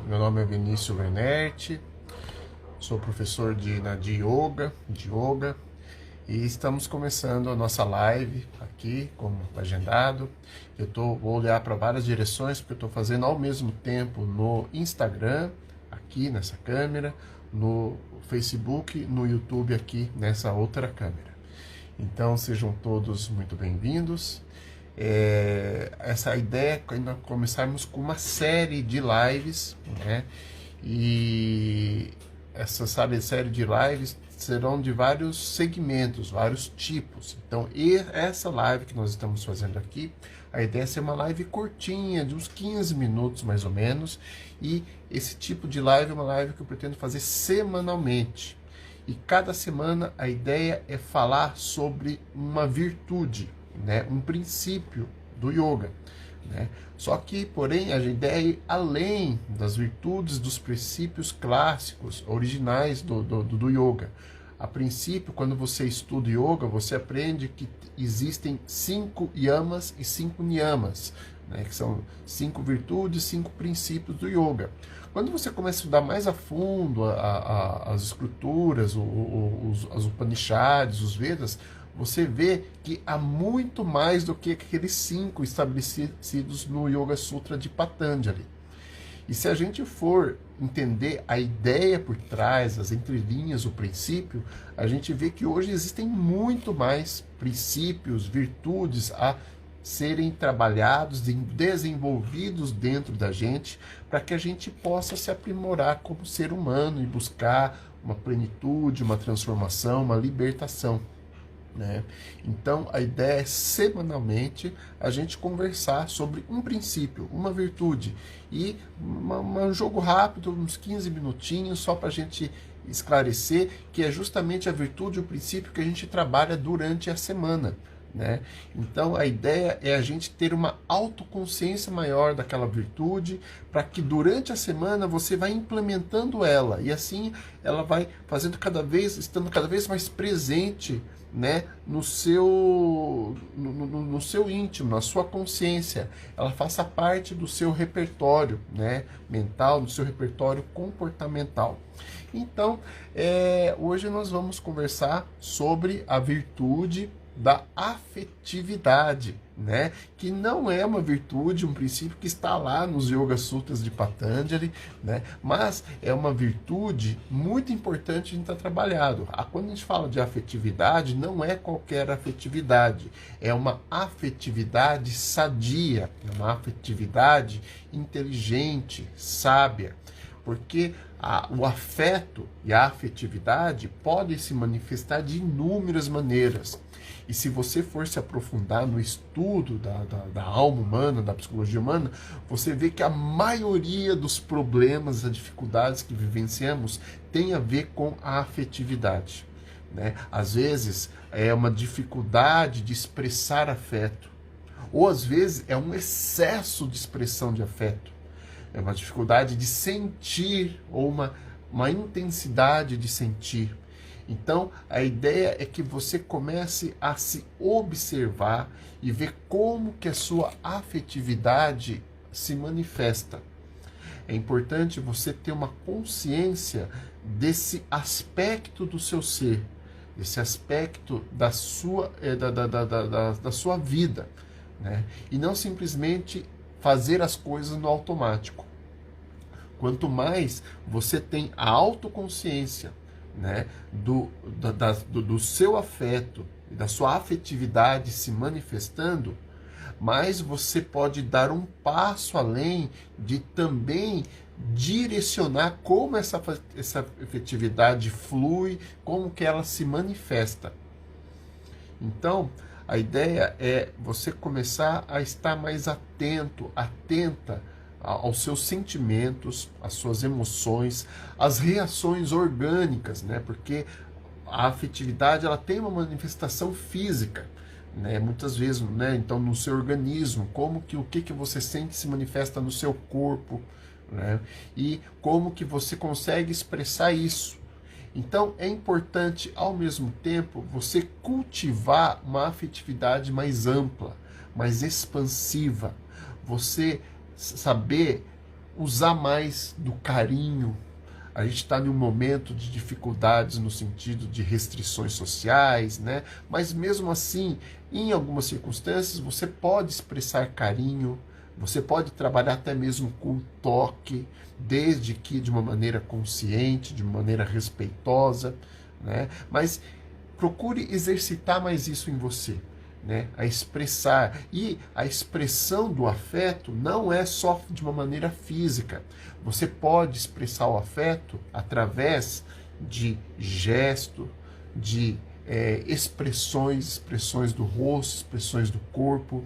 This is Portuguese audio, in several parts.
Meu nome é Vinícius Wernetti, sou professor de yoga, e estamos começando a nossa live aqui, como agendado. Vou olhar para várias direções, porque eu estou fazendo ao mesmo tempo no Instagram, aqui nessa câmera, no Facebook, no YouTube aqui nessa outra câmera. Então sejam todos muito bem-vindos. Essa ideia é nós começarmos com uma série de lives, né? E essa série de lives serão de vários segmentos, vários tipos. Então, essa live que nós estamos fazendo aqui, a ideia é ser uma live curtinha, de uns 15 minutos mais ou menos. E esse tipo de live é uma live que eu pretendo fazer semanalmente. E cada semana a ideia é falar sobre uma virtude, né, um princípio do yoga, né? Só que, porém, a ideia é ir além das virtudes, dos princípios clássicos, originais do yoga. A princípio, quando você estuda yoga, você aprende que existem 5 yamas e 5 niyamas, né, que são 5 virtudes, 5 princípios do yoga. Quando você começa a estudar mais a fundo as escrituras, os Upanishads, os Vedas, você vê que há muito mais do que aqueles 5 estabelecidos no Yoga Sutra de Patanjali. E se a gente for entender a ideia por trás, as entrelinhas, o princípio, a gente vê que hoje existem muito mais princípios, virtudes a serem trabalhados, desenvolvidos dentro da gente, para que a gente possa se aprimorar como ser humano e buscar uma plenitude, uma transformação, uma libertação, né? Então a ideia é semanalmente a gente conversar sobre um princípio, uma virtude, e um jogo rápido, uns 15 minutinhos, só para a gente esclarecer que é justamente a virtude, o princípio que a gente trabalha durante a semana, né? Então a ideia é a gente ter uma autoconsciência maior daquela virtude, para que durante a semana você vai implementando ela, e assim ela vai estando cada vez mais presente, né, no seu íntimo, na sua consciência. Ela faça parte do seu repertório, né, mental, do seu repertório comportamental. Então, hoje nós vamos conversar sobre a virtude da afetividade, né? Que não é uma virtude, um princípio que está lá nos Yoga Sutras de Patanjali, né? Mas é uma virtude muito importante a gente estar trabalhado. Quando a gente fala de afetividade, não é qualquer afetividade, é uma afetividade sadia, é uma afetividade inteligente, sábia, porque o afeto e a afetividade podem se manifestar de inúmeras maneiras. E se você for se aprofundar no estudo da alma humana, da psicologia humana, você vê que a maioria dos problemas, das dificuldades que vivenciamos tem a ver com a afetividade, né? Às vezes é uma dificuldade de expressar afeto, ou às vezes é um excesso de expressão de afeto. É uma dificuldade de sentir, ou uma intensidade de sentir. Então, a ideia é que você comece a se observar e ver como que a sua afetividade se manifesta. É importante você ter uma consciência desse aspecto do seu ser, desse aspecto da sua vida, né? E não simplesmente fazer as coisas no automático. Quanto mais você tem a autoconsciência, né, do seu afeto, da sua afetividade se manifestando, mais você pode dar um passo além de também direcionar como essa afetividade flui, como que ela se manifesta. Então, a ideia é você começar a estar mais atento, atenta aos seus sentimentos, às suas emoções, às reações orgânicas, né? Porque a afetividade ela tem uma manifestação física, né? Muitas vezes, né? Então, no seu organismo, o que você sente se manifesta no seu corpo, né? E como que você consegue expressar isso. Então, é importante, ao mesmo tempo, você cultivar uma afetividade mais ampla, mais expansiva. Você saber usar mais do carinho. A gente está num momento de dificuldades no sentido de restrições sociais, né? Mas mesmo assim, em algumas circunstâncias, você pode expressar carinho, você pode trabalhar até mesmo com toque, desde que de uma maneira consciente, de uma maneira respeitosa, né? Mas procure exercitar mais isso em você, né? A expressar. E a expressão do afeto não é só de uma maneira física. Você pode expressar o afeto através de gesto, de expressões do rosto, expressões do corpo.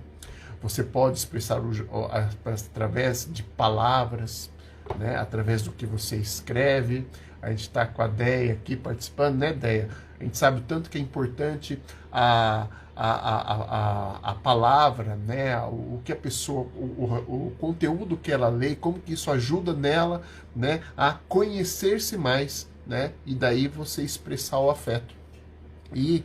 Você pode expressar através de palavras, né? Através do que você escreve. A gente está com a Deia aqui participando, né, Deia? A gente sabe o tanto que é importante a palavra, né? O que a pessoa, o conteúdo que ela lê, como que isso ajuda nela, né, a conhecer-se mais, né? E daí você expressar o afeto. E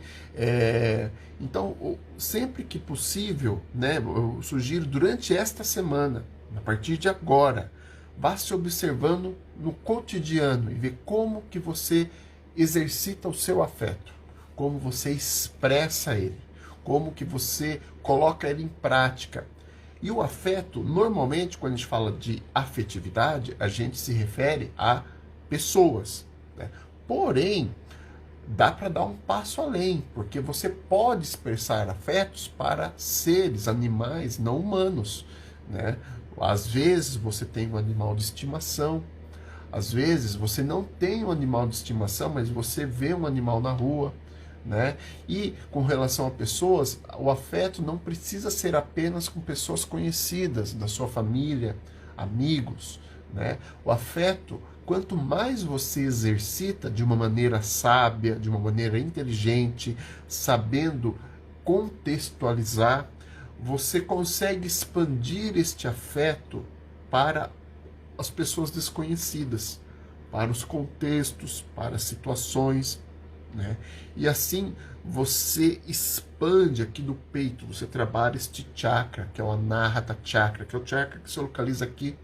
então, sempre que possível, né, eu sugiro durante esta semana, a partir de agora, vá se observando no cotidiano e ver como que você exercita o seu afeto, como você expressa ele, como que você coloca ele em prática. E o afeto, normalmente, quando a gente fala de afetividade, a gente se refere a pessoas, né? Porém, dá para dar um passo além, porque você pode expressar afetos para seres, animais não humanos, né? Às vezes você tem um animal de estimação, às vezes você não tem um animal de estimação, mas você vê um animal na rua, né? E com relação a pessoas, o afeto não precisa ser apenas com pessoas conhecidas, da sua família, amigos, né? O afeto, quanto mais você exercita de uma maneira sábia, de uma maneira inteligente, sabendo contextualizar, você consegue expandir este afeto para as pessoas desconhecidas, para os contextos, para as situações, né? E assim você expande aqui do peito, você trabalha este chakra, que é o Anahata Chakra, que é o chakra que se localiza aqui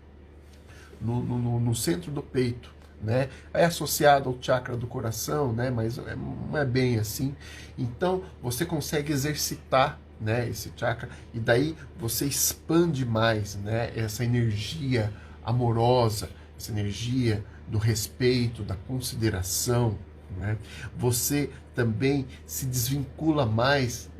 no centro do peito, né? É associado ao chakra do coração, né? Mas não é bem assim. Então você consegue exercitar, né, esse chakra, e daí você expande mais, né, essa energia amorosa, essa energia do respeito, da consideração, né? Você também se desvincula mais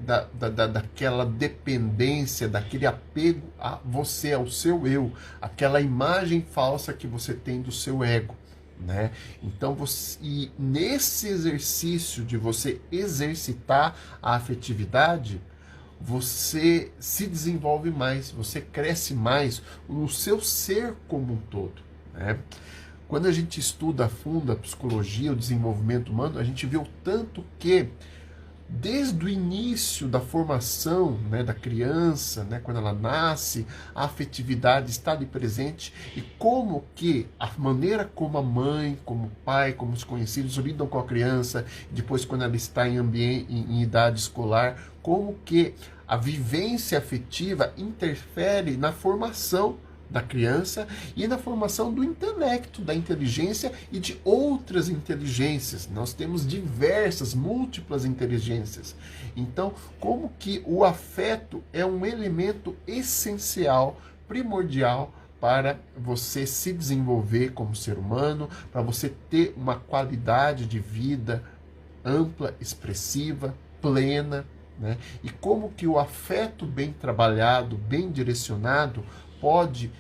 daquela dependência, daquele apego a você, ao seu eu, aquela imagem falsa que você tem do seu ego, né? Então e nesse exercício de você exercitar a afetividade, você se desenvolve mais, você cresce mais no seu ser como um todo, né? Quando a gente estuda a fundo a psicologia, o desenvolvimento humano, a gente vê o tanto que, desde o início da formação, né, da criança, né, quando ela nasce, a afetividade está ali presente, e como que a maneira como a mãe, como o pai, como os conhecidos lidam com a criança, depois quando ela está em idade escolar, como que a vivência afetiva interfere na formação da criança e na formação do intelecto, da inteligência e de outras inteligências. Nós temos diversas, múltiplas inteligências. Então, como que o afeto é um elemento essencial, primordial para você se desenvolver como ser humano, para você ter uma qualidade de vida ampla, expressiva, plena, né? E como que o afeto bem trabalhado, bem direcionado, pode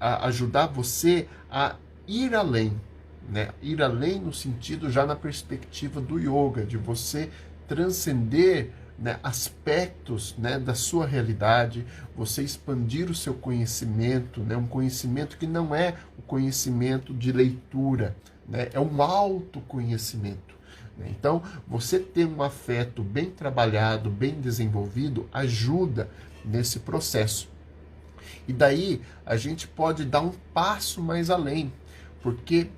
ajudar você a ir além, né? Ir além no sentido já na perspectiva do yoga, de você transcender, né, aspectos, né, da sua realidade, você expandir o seu conhecimento, né, um conhecimento que não é o conhecimento de leitura, né, é um autoconhecimento. Então, você ter um afeto bem trabalhado, bem desenvolvido, ajuda nesse processo. E daí a gente pode dar um passo mais além, porque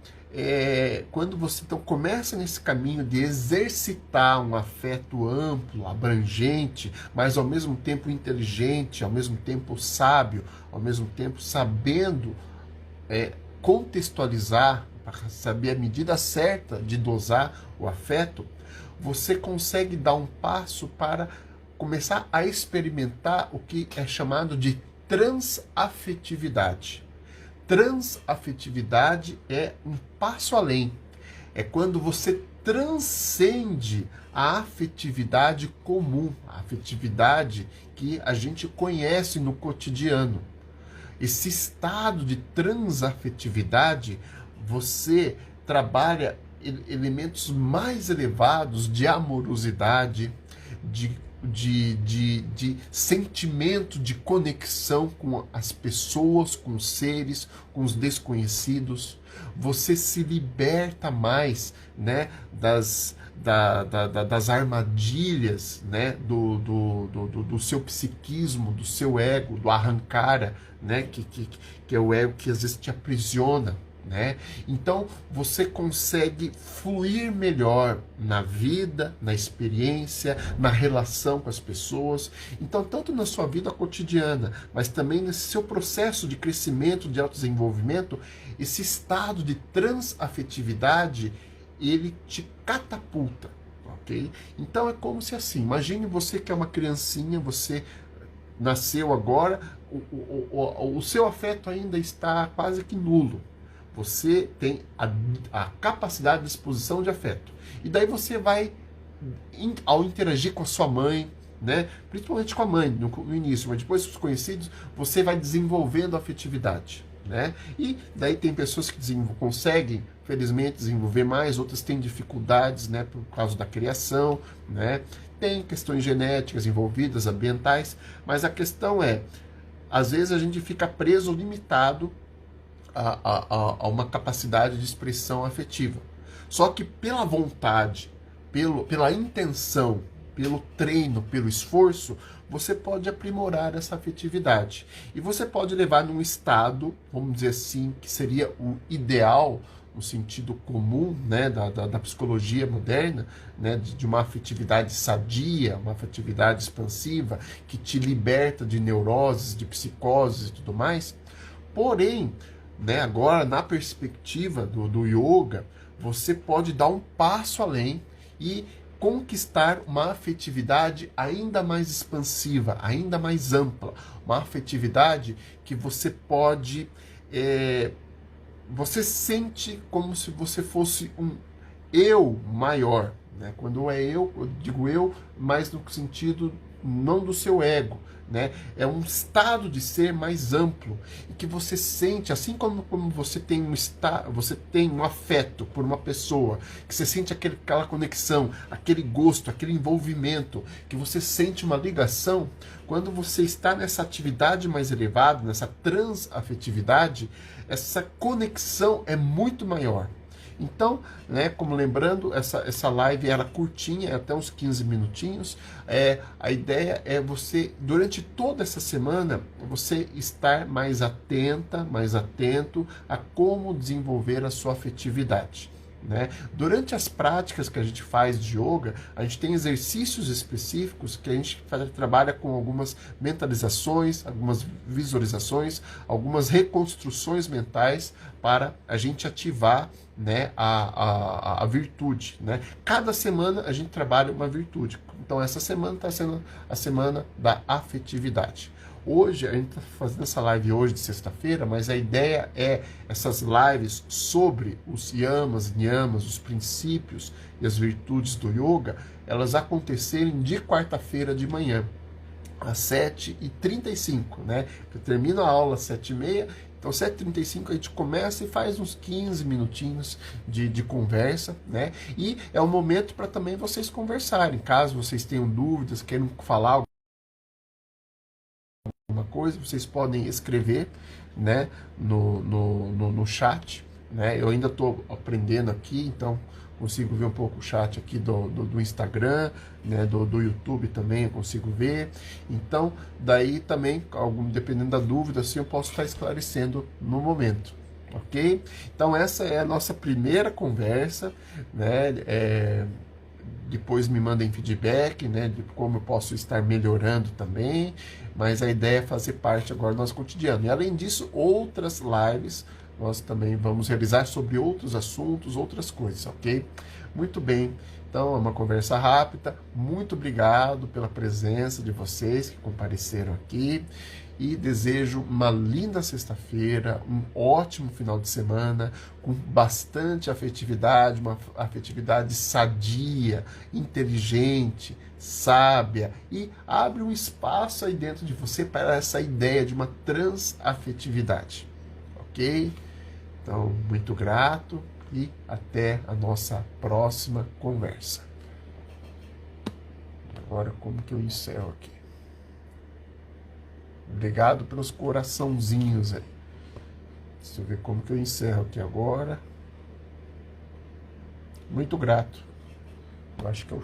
quando você então começa nesse caminho de exercitar um afeto amplo, abrangente, mas ao mesmo tempo inteligente, ao mesmo tempo sábio, ao mesmo tempo sabendo contextualizar, para saber a medida certa de dosar o afeto, você consegue dar um passo para começar a experimentar o que é chamado de transafetividade. Transafetividade é um passo além. É quando você transcende a afetividade comum, a afetividade que a gente conhece no cotidiano. Esse estado de transafetividade, você trabalha elementos mais elevados de amorosidade, de sentimento de conexão com as pessoas, com os seres, com os desconhecidos. Você se liberta mais, né, das armadilhas, né, do seu psiquismo, do seu ego, do arrancara, né, que é o ego que às vezes te aprisiona. Né? Então você consegue fluir melhor na vida, na experiência, na relação com as pessoas. Então, tanto na sua vida cotidiana, mas também nesse seu processo de crescimento, de autodesenvolvimento, esse estado de transafetividade, ele te catapulta, ok? Então é como se assim, imagine você que é uma criancinha, você nasceu agora, o seu afeto ainda está quase que nulo. Você tem a capacidade de exposição de afeto. E daí você vai, ao interagir com a sua mãe, né, principalmente com a mãe no início, mas depois com os conhecidos, você vai desenvolvendo a afetividade. Né? E daí tem pessoas que conseguem, felizmente, desenvolver mais, outras têm dificuldades, né, por causa da criação, né? Tem questões genéticas envolvidas, ambientais, mas a questão é, às vezes a gente fica preso, limitado a uma capacidade de expressão afetiva. Só que pela vontade, pela intenção, pelo treino, pelo esforço, você pode aprimorar essa afetividade. E você pode levar num estado, vamos dizer assim, que seria o ideal, no sentido comum, né, da psicologia moderna, né, de uma afetividade sadia, uma afetividade expansiva, que te liberta de neuroses, de psicoses e tudo mais. Porém, né, agora, na perspectiva do yoga, você pode dar um passo além e conquistar uma afetividade ainda mais expansiva, ainda mais ampla. Uma afetividade que você pode... você sente como se você fosse um eu maior. Né? Quando é eu digo eu, mas no sentido não do seu ego. Né? É um estado de ser mais amplo e que você sente, assim como você tem você tem um afeto por uma pessoa, que você sente aquela conexão, aquele gosto, aquele envolvimento, que você sente uma ligação. Quando você está nessa atividade mais elevada, nessa transafetividade, essa conexão é muito maior. Então, né, como lembrando, essa live era curtinha, até uns 15 minutinhos. A ideia é você, durante toda essa semana, você estar mais atenta, mais atento a como desenvolver a sua afetividade. Né? Durante as práticas que a gente faz de yoga, a gente tem exercícios específicos que a gente trabalha com algumas mentalizações, algumas visualizações, algumas reconstruções mentais para a gente ativar, né, a virtude. Né? Cada semana a gente trabalha uma virtude. Então essa semana está sendo a semana da afetividade. Hoje, a gente está fazendo essa live hoje de sexta-feira, mas a ideia é essas lives sobre os yamas, niyamas, os princípios e as virtudes do yoga, elas acontecerem de quarta-feira de manhã, às 7h35, né? Eu termino a aula às 7h30, então 7h35 a gente começa e faz uns 15 minutinhos de conversa, né? E é um momento para também vocês conversarem, caso vocês tenham dúvidas, queiram falar alguma coisa, vocês podem escrever, né, no chat, né? Eu ainda estou aprendendo aqui, então consigo ver um pouco o chat aqui do Instagram, né, do YouTube também eu consigo ver. Então, daí também, dependendo da dúvida, assim, eu posso estar esclarecendo no momento, ok? Então, essa é a nossa primeira conversa, né? Depois me mandem feedback, né, de como eu posso estar melhorando também, mas a ideia é fazer parte agora do nosso cotidiano. E além disso, outras lives nós também vamos realizar sobre outros assuntos, outras coisas, ok? Muito bem, então é uma conversa rápida. Muito obrigado pela presença de vocês que compareceram aqui e desejo uma linda sexta-feira, um ótimo final de semana, com bastante afetividade, uma afetividade sadia, inteligente, sábia, e abre um espaço aí dentro de você para essa ideia de uma transafetividade, ok? Então, muito grato e até a nossa próxima conversa. Agora, como que eu encerro aqui? Obrigado pelos coraçãozinhos aí. Deixa eu ver como que eu encerro aqui agora. Muito grato. Eu acho que é o